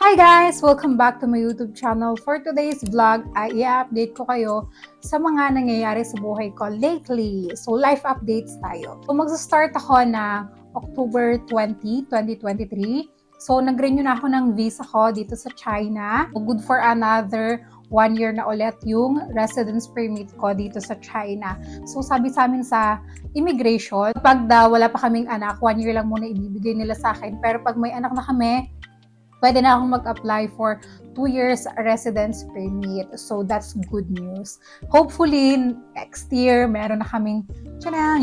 Hi guys! Welcome back to my YouTube channel. For today's vlog, ay i-update ko kayo sa mga nangyayari sa buhay ko lately. So, life updates tayo. So, magsa-start ako na October 20, 2023. So, nag-renew na ako ng visa ko dito sa China. Good for another 1 year na ulit yung residence permit ko dito sa China. So, sabi sa amin sa immigration, pag wala pa kaming anak, 1 year lang muna ibibigay nila sa akin. Pero pag may anak na kami, pwede na akong mag-apply for 2 years residence permit. So, that's good news. Hopefully, next year, meron na kaming, sana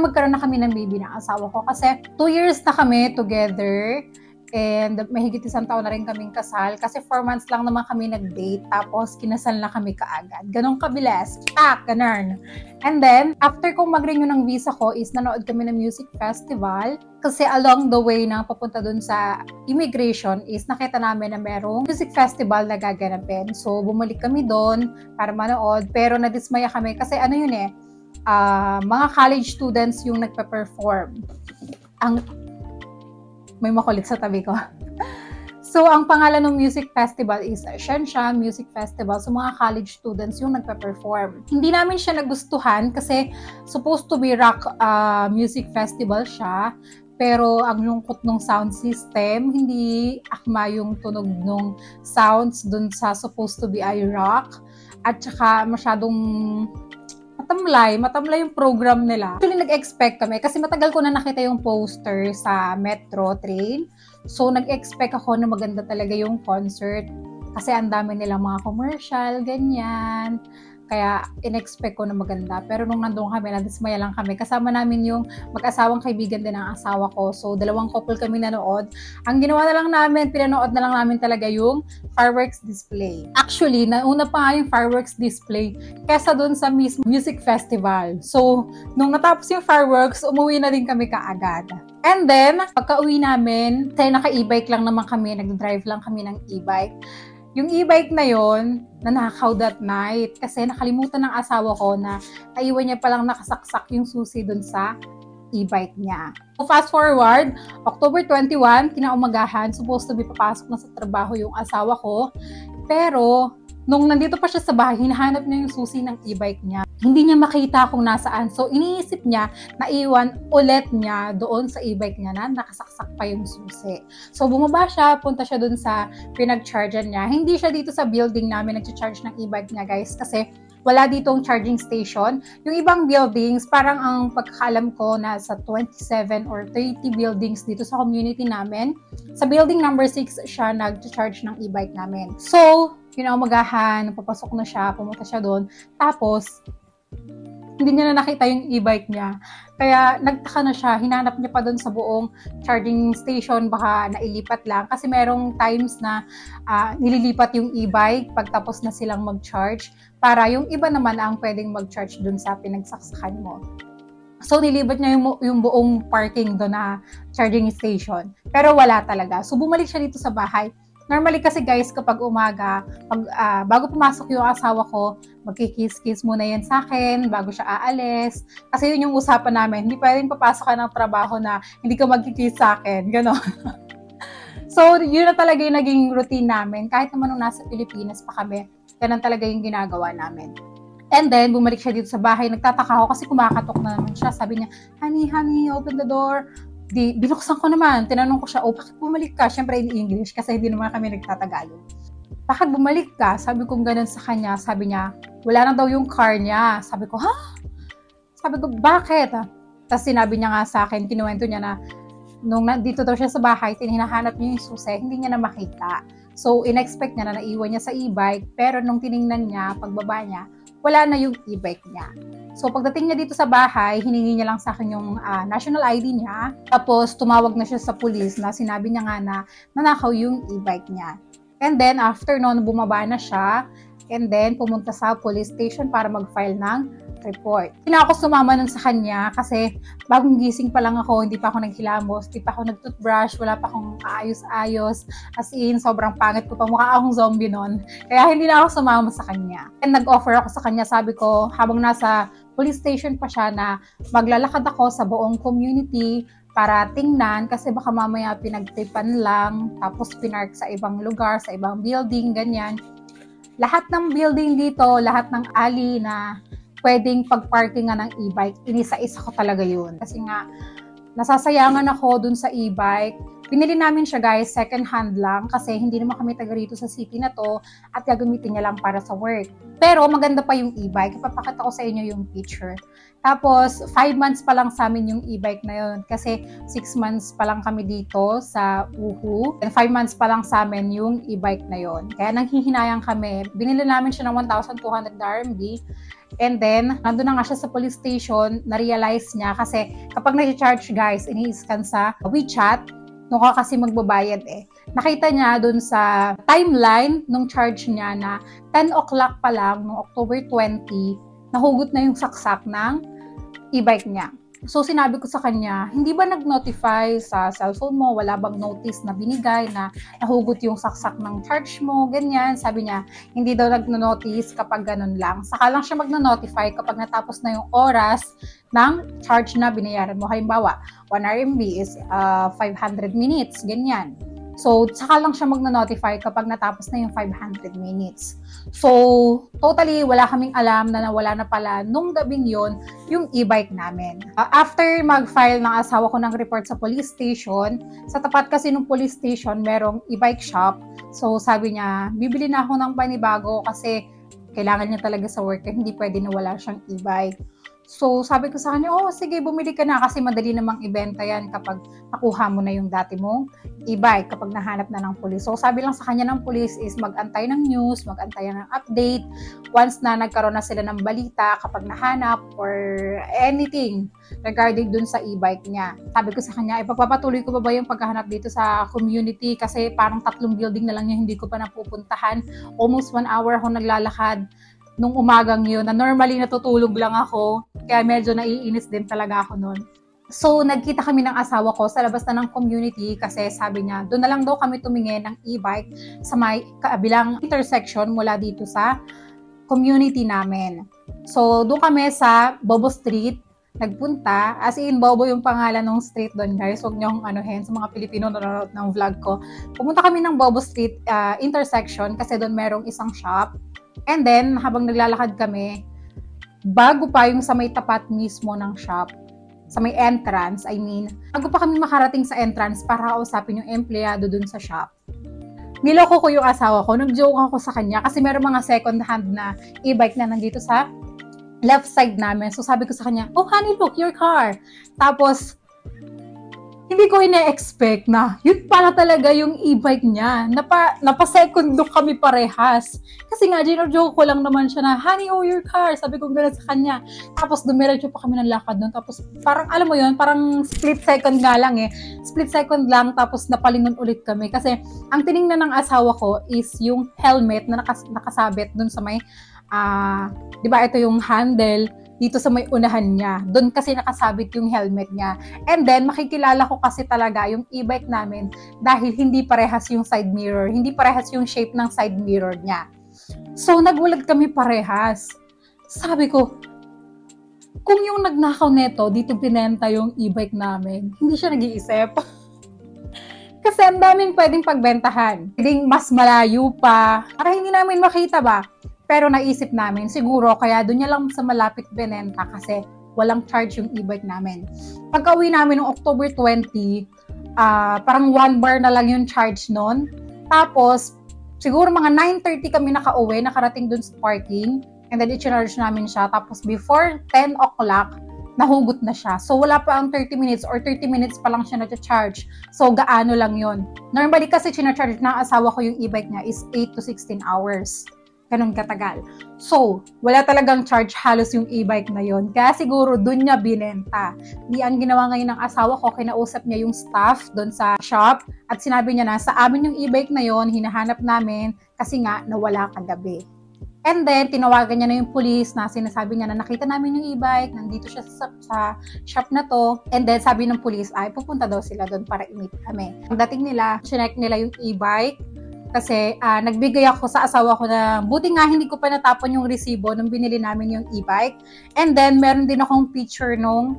magkaroon na kami ng baby ng asawa ko. Kasi 2 years na kami together. And mahigit 1 taon na rin kaming kasal. Kasi 4 months lang naman kami nag-date. Tapos, kinasal na kami kaagad. Ganong kabilis. Ganun. And then, after kong mag-renew ng visa ko is nanood kami ng music festival. Kasi along the way na papunta dun sa immigration is nakita namin na merong music festival na gaganapin. So, bumalik kami doon para manood. Pero nadismaya kami kasi mga college students yung nagpa-perform. May makulit sa tabi ko. So, ang pangalan ng music festival is Shensha Music Festival. So, mga college students yung nagpa-perform. Hindi namin siya nagustuhan kasi supposed to be rock music festival siya. Pero ang lungkot ng sound system, hindi akma yung tunog ng sounds dun sa supposed to be ay rock. At saka masyadong matamlay yung program nila. Actually, nag-expect kami kasi matagal ko na nakita yung poster sa metro train. So, nag-expect ako na maganda talaga yung concert kasi ang dami nilang mga commercial, ganyan. Kaya, in-expect ko na maganda. Pero nung nandun kami, nadismaya lang kami. Kasama namin yung mag-asawang kaibigan din ng asawa ko. So, 2 couple kami nanood. Ang ginawa na lang namin, pinanood na lang namin talaga yung fireworks display. Actually, nauna pa nga yung fireworks display kesa dun sa music festival. So, nung natapos yung fireworks, umuwi na din kami kaagad. And then, pagka-uwi namin, kasi naka-e-bike lang naman kami, nag-drive lang kami ng e-bike. Yung e-bike na yon, nanakaw that night kasi nakalimutan ng asawa ko na naiwan niya palang nakasaksak yung susi dun sa e-bike niya. So fast forward, October 21, kinaumagahan, supposed to be papasok na sa trabaho yung asawa ko. Pero, nung nandito pa siya sa bahay, hinahanap niya yung susi ng e-bike niya. Hindi niya makita kung nasaan. So, iniisip niya na iwan ulit niya doon sa e-bike niya na nakasaksak pa yung susi. So, bumaba siya, punta siya doon sa pinag-chargean niya. Hindi siya dito sa building namin nag-charge ng e-bike niya, guys, kasi wala ditong charging station. Yung ibang buildings, parang ang pagkakalam ko na sa 27 or 30 buildings dito sa community namin. Sa building number 6 siya nag-charge ng e-bike namin. So, kinaumagahan, papasok na siya, pumunta siya doon. Tapos, hindi niya na nakita yung e-bike niya. Kaya nagtaka na siya, hinanap niya pa doon sa buong charging station, baka nailipat lang. Kasi merong times na nililipat yung e-bike pagtapos na silang mag-charge para yung iba naman ang pwedeng mag-charge doon sa pinagsaksakan mo. So, nilipat niya yung buong parking doon na charging station. Pero wala talaga. So, bumalik siya dito sa bahay. Normally kasi guys, kapag umaga, bago pumasok yung asawa ko, magkikiss-kiss muna yan sa akin bago siya aalis. Kasi yun yung usapan namin. Hindi pwedeng papasok ka ng trabaho na hindi ka magkikiss sa akin. Ganon. So, yun na talaga yung naging routine namin. Kahit naman nung nasa Pilipinas pa kami, ganun talaga yung ginagawa namin. And then, bumalik siya dito sa bahay. Nagtataka ako kasi kumakatok na naman siya. Sabi niya, honey, open the door. Binuksan ko naman. Tinanong ko siya, bakit bumalik ka? Siyempre in English kasi hindi naman kami nagtatagalog. Bakit bumalik ka? Sabi ko ganun sa kanya. Sabi niya, wala na daw yung car niya. Sabi ko, Sabi ko, bakit? Tapos sinabi niya nga sa akin, kinuwento niya na nung nandito daw siya sa bahay, hinahanap niya yung susi, hindi niya na makita. So, in-expect niya na naiwan niya sa e-bike. Pero nung tiningnan niya, pagbaba niya, wala na yung e-bike niya. So, pagdating niya dito sa bahay, hiningi niya lang sa akin yung national ID niya. Tapos, tumawag na siya sa police na sinabi niya nga na nanakaw yung e-bike niya. And then, after noon, bumaba na siya. And then, pumunta sa police station para mag-file ng report. Hindi na ako sumama nun sa kanya kasi bagong gising pa lang ako, hindi pa ako naghilamos, hindi pa ako nag-toothbrush, wala pa akong ayos-ayos. As in, sobrang pangit ko pa, mukha akong zombie nun. Kaya hindi na ako sumama sa kanya. And nag-offer ako sa kanya, sabi ko, habang nasa police station pa siya na maglalakad ako sa buong community para tingnan kasi baka mamaya pinagtripan lang tapos pinark sa ibang lugar, sa ibang building, ganyan. Lahat ng building dito, lahat ng alley na pwedeng pagparkingan ng e-bike, inisa-isa ko talaga yun. Kasi nga, nasasayangan ako dun sa e-bike. Pinili namin siya guys, second hand lang kasi hindi naman kami taga rito sa city na to at gagamitin niya lang para sa work. Pero maganda pa yung e-bike. Ipapakita ko sa inyo yung picture. Tapos, 5 months pa lang sa amin yung e-bike na yun kasi 6 months pa lang kami dito sa Uhu. And 5 months pa lang sa amin yung e-bike na yun. Kaya nanghihinayang kami. Binili namin siya ng 1,200 RMB. And then, nandun na nga siya sa police station, na-realize niya kasi kapag nag-charge guys, ini-scan sa WeChat, nung ka kasi magbabayad nakita niya dun sa timeline nung charge niya na 10 o'clock pa lang, nung October 20, nahugot na yung saksak ng e-bike niya. So, sinabi ko sa kanya, hindi ba nag-notify sa cellphone mo? Wala bang notice na binigay na nahugot yung saksak ng charge mo? Ganyan. Sabi niya, hindi daw nag-notice kapag ganun lang. Saka lang siya mag-notify kapag natapos na yung oras ng charge na binayaran mo. Halimbawa, 1 RMB is 500 minutes. Ganyan. So, saka lang siya mag-notify kapag natapos na yung 500 minutes. So, totally, wala kaming alam na nawala na pala nung gabing yon yung e-bike namin. After mag-file ng asawa ko ng report sa police station, sa tapat kasi ng police station, merong e-bike shop. So, sabi niya, bibili na ako ng panibago kasi kailangan niya talaga sa work, hindi pwede na wala siyang e-bike. So, sabi ko sa kanya, sige, bumili ka na kasi madali namang ibenta yan kapag nakuha mo na yung dati mong e-bike, kapag nahanap na ng pulis. So, sabi lang sa kanya ng pulis is mag-antay ng news, mag-antay ng update. Once na nagkaroon na sila ng balita, kapag nahanap or anything regarding dun sa e-bike niya. Sabi ko sa kanya, ipagpapatuloy ko ba yung paghahanap dito sa community kasi parang 3 building na lang yung hindi ko pa napupuntahan. Almost 1 hour ako naglalakad nung umagang yun, na normally natutulog lang ako, kaya medyo naiinis din talaga ako nun. So, nagkita kami ng asawa ko sa labas na ng community kasi sabi niya, doon na lang daw kami tumingin ng e-bike sa may kabilang intersection mula dito sa community namin. So, doon kami sa Bobo Street, nagpunta, as in Bobo yung pangalan ng street doon guys, huwag niyong anuhin sa mga Pilipino nanonood ng vlog ko. Pumunta kami ng Bobo Street intersection kasi doon merong isang shop. And then, habang naglalakad kami, bago pa yung sa may tapat mismo ng shop, sa may entrance, bago pa kami makarating sa entrance para kausapin yung empleyado dun sa shop, niloko ko yung asawa ko, nag-joke ako sa kanya kasi meron mga second hand na e-bike na nandito sa left side namin. So sabi ko sa kanya, honey, look, your car. Tapos, hindi ko ina-expect na yun pala talaga yung e-bike niya. Napa-second look kami parehas. Kasi nga, gino-joke ko lang naman siya na, honey, your car. Sabi ko gano'n sa kanya. Tapos dumiretso pa kami ng lakad doon. Tapos parang, alam mo yun, parang split second nga lang Split second lang, tapos napalingon ulit kami. Kasi ang tiningnan ng asawa ko is yung helmet na nakasabit doon sa may, di ba ito yung handle, dito sa may unahan niya. Doon kasi nakasabit yung helmet niya. And then, makikilala ko kasi talaga yung e-bike namin dahil hindi parehas yung side mirror. Hindi parehas yung shape ng side mirror niya. So, nagulat kami parehas. Sabi ko, kung yung nagnakaw neto, dito binenta yung e-bike namin, hindi siya nag-iisip. Kasi ang daming pwedeng pagbentahan. Pwedeng mas malayo pa. Para hindi namin makita ba? Pero naisip namin, siguro, kaya doon niya lang sa malapit binenta kasi walang charge yung e-bike namin. Pagka-uwi namin noong October 20, parang 1 bar na lang yung charge noon. Tapos, siguro mga 9:30 kami nakarating doon sa parking. And then, i-charge namin siya. Tapos, before 10 o'clock, nahugot na siya. So, wala pa ang 30 minutes or 30 minutes pa lang siya na-charge. So, gaano lang yon. Normally kasi, charge ng asawa ko yung e-bike niya is 8 to 16 hours. Ganun katagal. So, wala talagang charge halos yung e-bike na yon. Kaya siguro dun niya binenta. Di ang ginawa ngayon ng asawa ko, kinausap niya yung staff dun sa shop at sinabi niya na sa amin yung e-bike na yon, hinahanap namin kasi nga nawala kagabi. And then, tinawagan niya na yung police na sinasabi niya na nakita namin yung e-bike, nandito siya sa shop na to. And then, sabi ng police ay pupunta daw sila doon para i-meet kami. Pagdating nila, chinek nila yung e-bike. Kasi nagbigay ako sa asawa ko na buti nga hindi ko pa natapon yung resibo nung binili namin yung e-bike. And then, meron din akong picture nung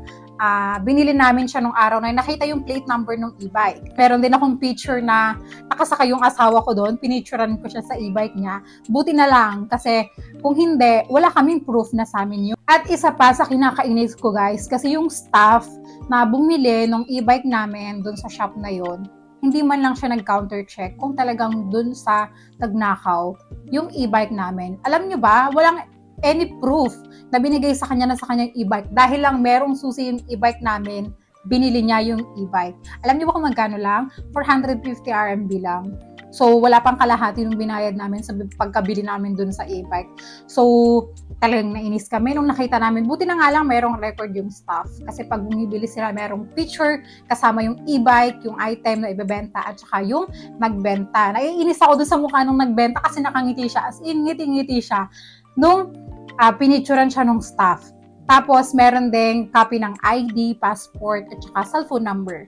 binili namin siya nung araw na nakita yung plate number ng e-bike. Meron din akong picture na nakasaka yung asawa ko doon, pinicturean ko siya sa e-bike niya. Buti na lang kasi kung hindi, wala kaming proof na sa amin yun. At isa pa sa kinakainis ko guys, kasi yung staff na bumili ng e-bike namin doon sa shop na yon, hindi man lang siya nag-counter check kung talagang doon sa nagnakaw yung e-bike namin. Alam nyo ba, walang any proof na binigay sa kanya na sa kanyang e-bike. Dahil lang merong susi yung e-bike namin, binili niya yung e-bike. Alam niyo ba kung magkano lang? 450 RMB lang. So, wala pang kalahati yung binayad namin sa pagkabili namin dun sa e-bike. So, talagang nainis kami nung nakita namin. Buti na nga lang merong record yung staff. Kasi pag bumibili sila, merong picture kasama yung e-bike, yung item na ibebenta, at saka yung nagbenta. Naiinis ako dun sa mukha nung nagbenta kasi nakangiti siya. As in, ngiti-ngiti siya. Nung pinicturean siya nung staff. Tapos, meron ding copy ng ID, passport, at saka cellphone number.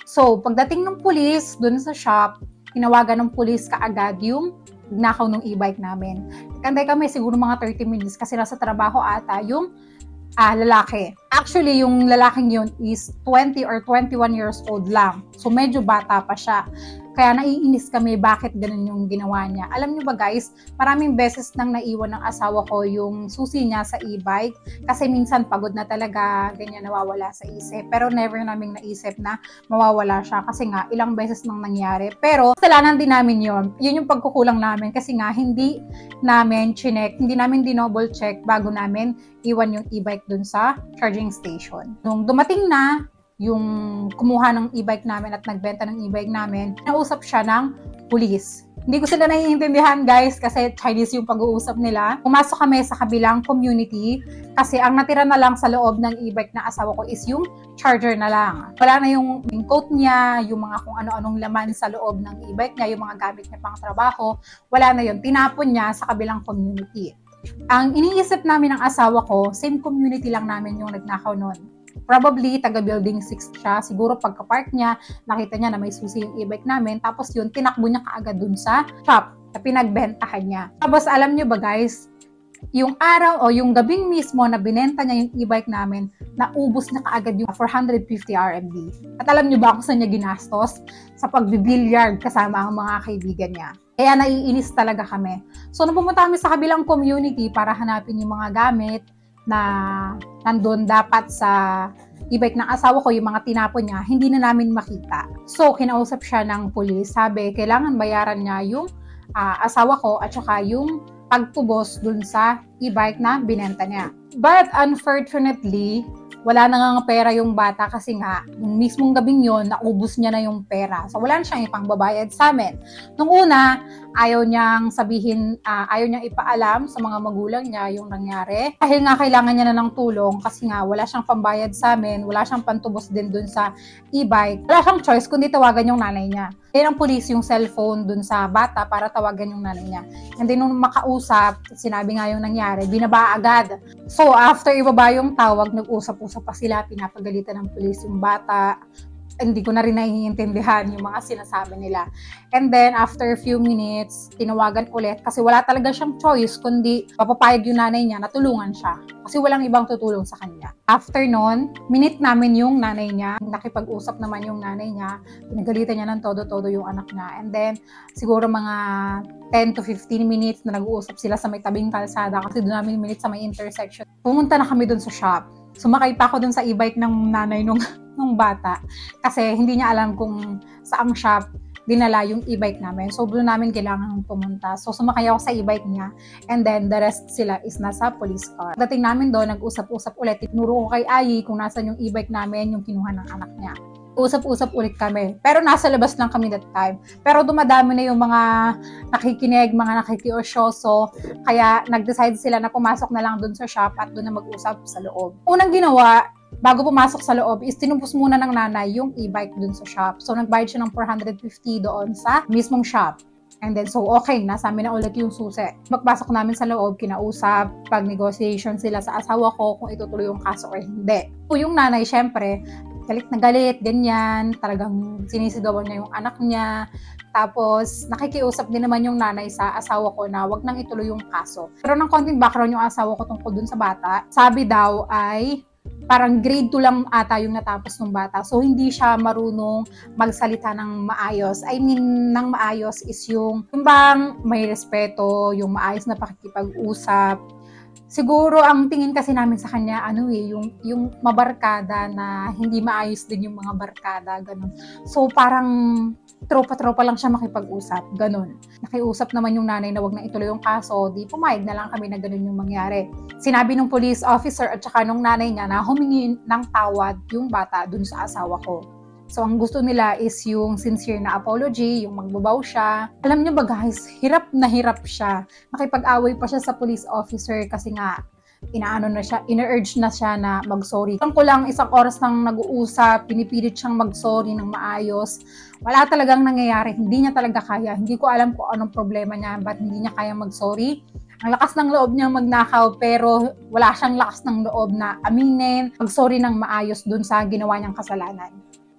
So, pagdating ng pulis dun sa shop, tinawagan ng pulis kaagad yung nakaw ng e-bike namin. Kantay kami siguro mga 30 minutes kasi nasa trabaho ata yung lalaki. Actually, yung lalaking yun is 20 or 21 years old lang. So, medyo bata pa siya. Kaya naiinis kami bakit ganun yung ginawa niya. Alam niyo ba guys, maraming beses nang naiwan ng asawa ko yung susi niya sa e-bike kasi minsan pagod na talaga, ganyan nawawala sa isip. Pero never naming naisip na mawawala siya kasi nga ilang beses nang nangyari. Pero kasalanan din namin yun. Yun yung pagkukulang namin kasi nga hindi namin chinek, hindi namin dinouble check bago namin iwan yung e-bike dun sa charging station. Nung dumating na yung kumuha ng e-bike namin at nagbenta ng e-bike namin, nausap siya ng pulis. Hindi ko sila naiintindihan guys kasi Chinese yung pag-uusap nila. Pumasok kami sa kabilang community kasi ang natira na lang sa loob ng e-bike na asawa ko is yung charger na lang. Wala na yung coat niya, yung mga kung ano-anong laman sa loob ng e-bike niya, yung mga gamit niya pang trabaho, wala na yun. Tinapon niya sa kabilang community. Ang iniisip namin ng asawa ko, same community lang namin yung nagnakaw noon. Probably, taga building 6 siya. Siguro pagka-park niya, nakita niya na may susi yung e-bike namin. Tapos yun, tinakbo niya kaagad dun sa shop na pinagbentahan niya. Tapos alam niyo ba guys, yung araw o yung gabing mismo na binenta niya yung e-bike namin, naubos na kaagad yung 450 RMB. At alam niyo ba kung saan niya ginastos? Sa pagbibilyard kasama ang mga kaibigan niya. Kaya naiinis talaga kami. So, nung pumunta kami sa kabilang community para hanapin yung mga gamit na nandun dapat sa e-bike ng asawa ko, yung mga tinapon niya, hindi na namin makita. So, kinausap siya ng pulis. Sabi, kailangan bayaran niya yung asawa ko at saka yung pagtubos dun sa e-bike na binenta niya. But unfortunately, wala na nga pera yung bata kasi nga, yung mismong gabing yon naubos niya na yung pera. So, wala na siyang ipangbabayad sa amin. Nung una, ayaw niyang sabihin, ayaw niyang ipaalam sa mga magulang niya yung nangyari. Dahil nga kailangan niya na ng tulong kasi nga wala siyang pambayad sa amin, wala siyang pantubos din dun sa e-bike. Wala siyang choice kundi tawagan yung nanay niya. Kaya ng pulis yung cellphone dun sa bata para tawagan yung nanay niya. And then nung makausap, sinabi nga yung nangyari, binaba agad. So after ibaba yung tawag, nag-usap-usap pa sila, pinapagalitan ng pulis yung bata. Hindi ko na rin naiintindihan yung mga sinasabi nila. And then, after a few minutes, tinawagan ulit kasi wala talaga siyang choice kundi papapayag yung nanay niya na tulungan siya. Kasi walang ibang tutulong sa kanya. After nun, minute namin yung nanay niya. Nakipag-usap naman yung nanay niya. Pinagalitan niya ng todo-todo yung anak niya. And then, siguro mga 10 to 15 minutes na nag-uusap sila sa may tabing kalsada kasi doon namin minute sa may intersection. Pumunta na kami doon sa shop. Sumakay pa ako doon sa e-bike ng nanay nung bata kasi hindi niya alam kung saang shop dinala yung e-bike namin. So, doon namin kailangan pumunta. So, sumakay ako sa e-bike niya and then the rest sila is nasa police car. Dating namin doon, nag-usap-usap ulit. Tinuro ko kay Ayi kung nasan yung e-bike namin, yung kinuha ng anak niya. Usap-usap ulit kami. Pero nasa labas lang kami that time. Pero dumadami na yung mga nakikinig, mga nakikiosyoso. Kaya nag-decide sila na pumasok na lang dun sa shop at dun na mag-usap sa loob. Unang ginawa, bago pumasok sa loob, is tinubos muna ng nanay yung e-bike dun sa shop. So nagbayad siya ng 450 doon sa mismong shop. And then, so okay, nasa amin na ulit yung susi. Pagpasok namin sa loob, kinausap, pag-negotiation sila sa asawa ko kung itutuloy yung kaso or hindi. So, yung nanay, syempre, galit na galit, ganyan. Talagang sinisigawan niya yung anak niya. Tapos, nakikiusap din naman yung nanay sa asawa ko na wag nang ituloy yung kaso. Pero ng konting background yung asawa ko tungkol dun sa bata. Sabi daw ay parang grade 2 lang ata yung natapos ng bata. So, hindi siya marunong magsalita ng maayos. I mean, ng maayos is yung bang may respeto, yung maayos na pakikipag-usap. Siguro ang tingin kasi namin sa kanya yung mabarkada na hindi maayos din yung mga barkada, ganun. So parang tropa-tropa lang siya makipag-usap, ganun. Nakiusap naman yung nanay na wag na ituloy yung kaso, di pumayag na lang kami na ganun yung mangyari. Sinabi ng police officer at saka nung nanay niya na humingi ng tawad yung bata dun sa asawa ko. So, ang gusto nila is yung sincere na apology, yung magbabaw siya. Alam niyo ba guys, hirap na hirap siya. Nakipag-away pa siya sa police officer kasi nga, ina-urge na siya na mag-sorry. Ko lang isang oras nang nag-uusap, pinipilit siyang mag-sorry ng maayos. Wala talagang nangyayari, hindi niya talaga kaya. Hindi ko alam kung anong problema niya, ba't hindi niya kaya mag-sorry. Ang lakas ng loob niya magnakaw pero wala siyang lakas ng loob na aminin, mag-sorry ng maayos dun sa ginawa niyang kasalanan.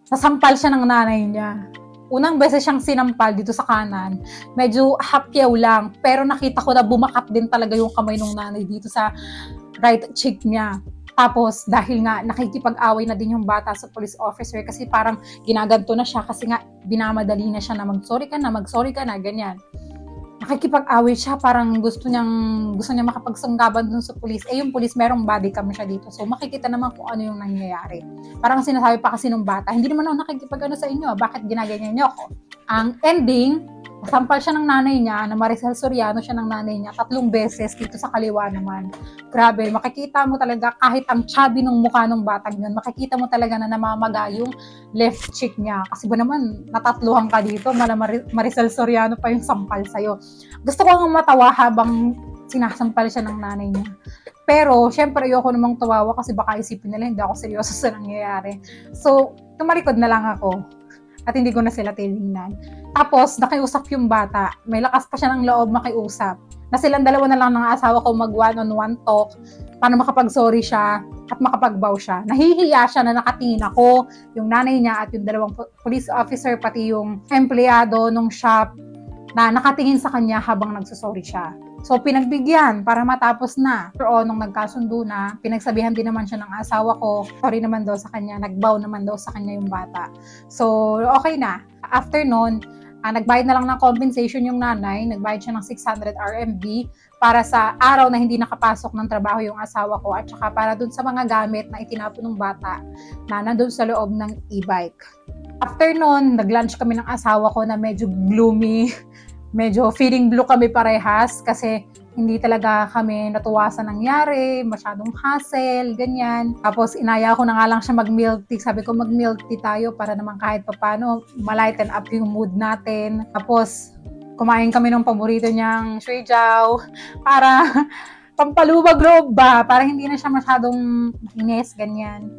Nasampal siya ng nanay niya. Unang beses siyang sinampal dito sa kanan, medyo hapyaw lang, pero nakita ko na bumakat din talaga yung kamay ng nanay dito sa right cheek niya. Tapos, dahil nga nakikipag-away na din yung bata sa police officer kasi parang ginaganto na siya kasi nga binamadali na siya na mag-sorry ka na, ganyan. Nakikipag-away siya, parang gusto niya makapagsanggaban dun sa police. Yung police, merong body cam siya dito. So, makikita naman kung ano yung nangyayari. Parang sinasabi pa kasi ng bata, hindi naman ako nakikipag-ano sa inyo, bakit ginaganyan niyo ako? Ang ending, nasampal siya ng nanay niya, na Maricel Soriano siya ng nanay niya, 3 beses dito sa kaliwa naman. Grabe, makikita mo talaga, kahit ang chubby ng mukha ng batang yun, makikita mo talaga na namamaga yung left cheek niya. Kasi ba naman, natatluhan ka dito, Maricel Soriano pa yung sampal sa'yo. Gusto ko nga matawa habang sinasampal siya ng nanay niya. Pero, syempre, ayoko namang tawawa kasi baka isipin nila hindi ako seryoso sa nangyayari. So, tumalikod na lang ako. At hindi ko na sila tinignan. Tapos, nakiusap yung bata. May lakas pa siya ng loob makiusap. Na silang dalawa na lang ng asawa ko mag one-on-one talk para makapag-sorry siya at makapag-bow siya. Nahihiya siya na nakatingin ako, yung nanay niya at yung dalawang police officer, pati yung empleyado ng shop na nakatingin sa kanya habang nagsusorry siya. So, pinagbigyan para matapos na. Pero nung nagkasundo na, pinagsabihan din naman siya ng asawa ko. Sorry naman daw sa kanya, nagbow naman daw sa kanya yung bata. So, okay na. After nun, nagbayad na lang ng compensation yung nanay. Nagbayad siya ng 600 RMB para sa araw na hindi nakapasok ng trabaho yung asawa ko at saka para dun sa mga gamit na itinapon ng bata na nandun sa loob ng e-bike. After nun, nag-lunch kami ng asawa ko na medyo gloomy. Medyo feeling blue kami parehas kasi hindi talaga kami natuwa sa nangyari, masyadong hassle, ganyan. Tapos inaya ko na nga lang siya mag-milk tea. Sabi ko mag-milk tea tayo para naman kahit papano malighten up yung mood natin. Tapos kumain kami ng paborito niyang shui jiao para pampalubag loob ba, para hindi na siya masyadong inis, ganyan.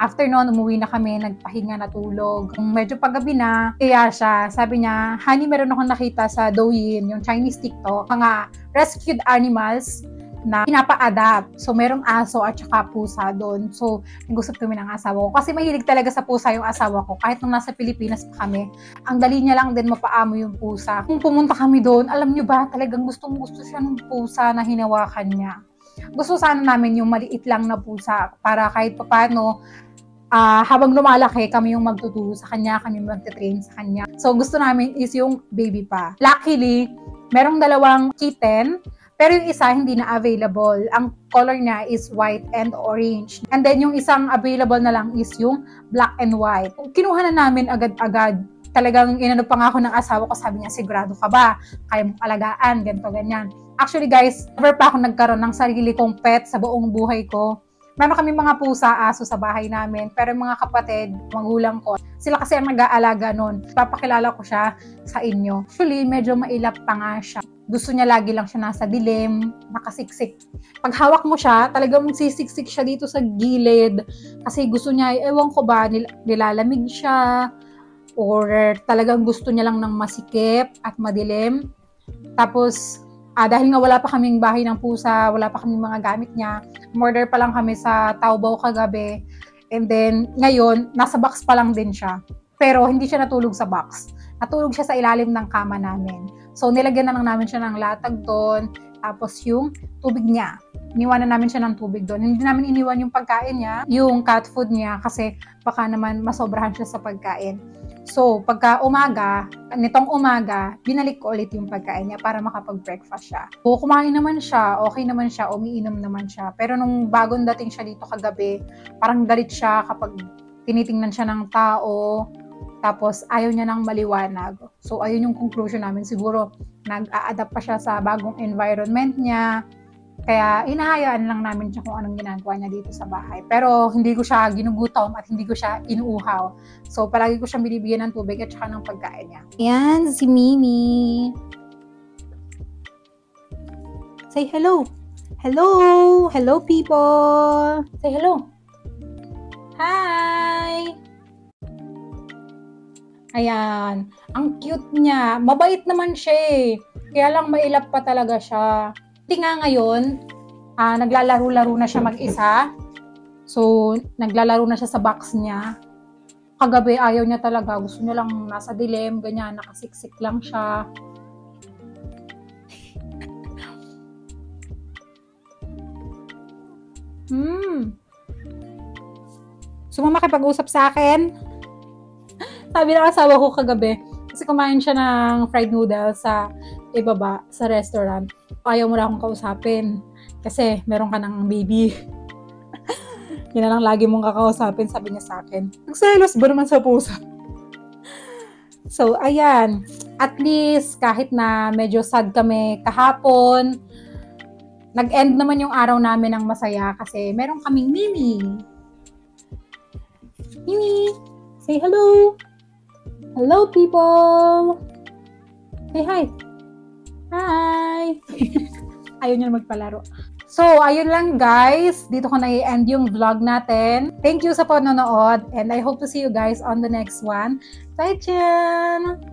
After noon, umuwi na kami, nagpahinga, natulog. Kung medyo paggabi na, kaya siya, sabi niya, honey, meron akong nakita sa Douyin, yung Chinese TikTok, mga rescued animals na pinapa-adapt. So, merong aso at saka pusa doon. So, nag-usap kami ng asawa ko. Kasi mahilig talaga sa pusa yung asawa ko. Kahit nung nasa Pilipinas pa kami, ang dali niya lang din mapaamo yung pusa. Kung pumunta kami doon, alam niyo ba, talagang gustong-gusto siya ng pusa na hinawakan niya. Gusto sana namin yung maliit lang na pusa para kahit papano, habang lumalaki, kami yung magtuturo sa kanya, kami magte-train sa kanya. So, gusto namin is yung baby pa. Luckily, merong 2 kitten, pero yung isa hindi na available. Ang color niya is white and orange. And then, yung isang available na lang is yung black and white. Kinuha na namin agad-agad. Talagang inano pa nga ako ng asawa ko, sabi niya, sigurado ka ba? Kaya mong alagaan, ganito, ganyan. Actually, guys, never pa ako nagkaroon ng sarili kong pet sa buong buhay ko. Meron kami mga pusa, aso sa bahay namin, pero mga kapatid, magulang ko, sila kasi ang nag-aalaga nun. Papakilala ko siya sa inyo. Actually, medyo mailap pa nga siya. Gusto niya lagi lang siya nasa dilim, nakasiksik. Pag hawak mo siya, talagang magsisiksik siya dito sa gilid. Kasi gusto niya, ewan ko ba, nilalamig siya, or talagang gusto niya lang ng masikip at madilim. Tapos, dahil nga wala pa kaming bahay ng pusa, wala pa kaming mga gamit niya, murder pa lang kami sa Taobao kagabi, And then, ngayon, nasa box pa lang din siya. Pero hindi siya natulog sa box. Natulog siya sa ilalim ng kama namin. So, nilagyan na lang namin siya ng latag doon. Tapos yung tubig niya. Iniwanan namin siya ng tubig doon. Hindi namin iniwan yung pagkain niya, yung cat food niya, kasi baka naman masobrahan siya sa pagkain. So, pagka umaga, nitong umaga, binalik ko ulit yung pagkain niya para makapag-breakfast siya. So, kumain naman siya, okay naman siya, umiinom naman siya. Pero nung bagong dating siya dito kagabi, parang galit siya kapag tinitingnan siya ng tao, tapos ayaw niya nang maliwanag. So, ayun yung conclusion namin. Siguro, nag-a-adapt pa siya sa bagong environment niya. Kaya, inahayaan lang namin siya kung anong ginagawa niya dito sa bahay. Pero, hindi ko siya ginugutom at hindi ko siya inuuhaw. So, palagi ko siyang binibigyan ng tubig at saka ng pagkain niya. Ayan, si Mimi. Say hello. Hello. Hello, people. Say hello. Hi. Ayan. Ang cute niya. Mabait naman siya eh. Kaya lang mailap pa talaga siya. Hindi nga ngayon, naglalaro-laro na siya mag-isa. So, naglalaro na siya sa box niya. Kagabi, ayaw niya talaga. Gusto niya lang nasa dilim, ganyan, nakasiksik lang siya. So, makipag-usap sa akin. Sabi ng asawa ko kagabi, kasi kumain siya ng fried noodles sa ibaba, sa restaurant. Ayaw mo na akong kausapin kasi meron ka ng baby. Yan na lang lagi mong kakausapin, sabi niya sa akin. Nagselos ba naman sa puso? So, ayan. At least, kahit na medyo sad kami kahapon, nag-end naman yung araw namin ng masaya kasi meron kaming Mimi. Mimi, say hello. Hello, people. Say hi. Hi! Ayaw niya magpalaro. So, ayun lang guys. Dito ko na-end yung vlog natin. Thank you sa panonood and I hope to see you guys on the next one. Bye, Chen!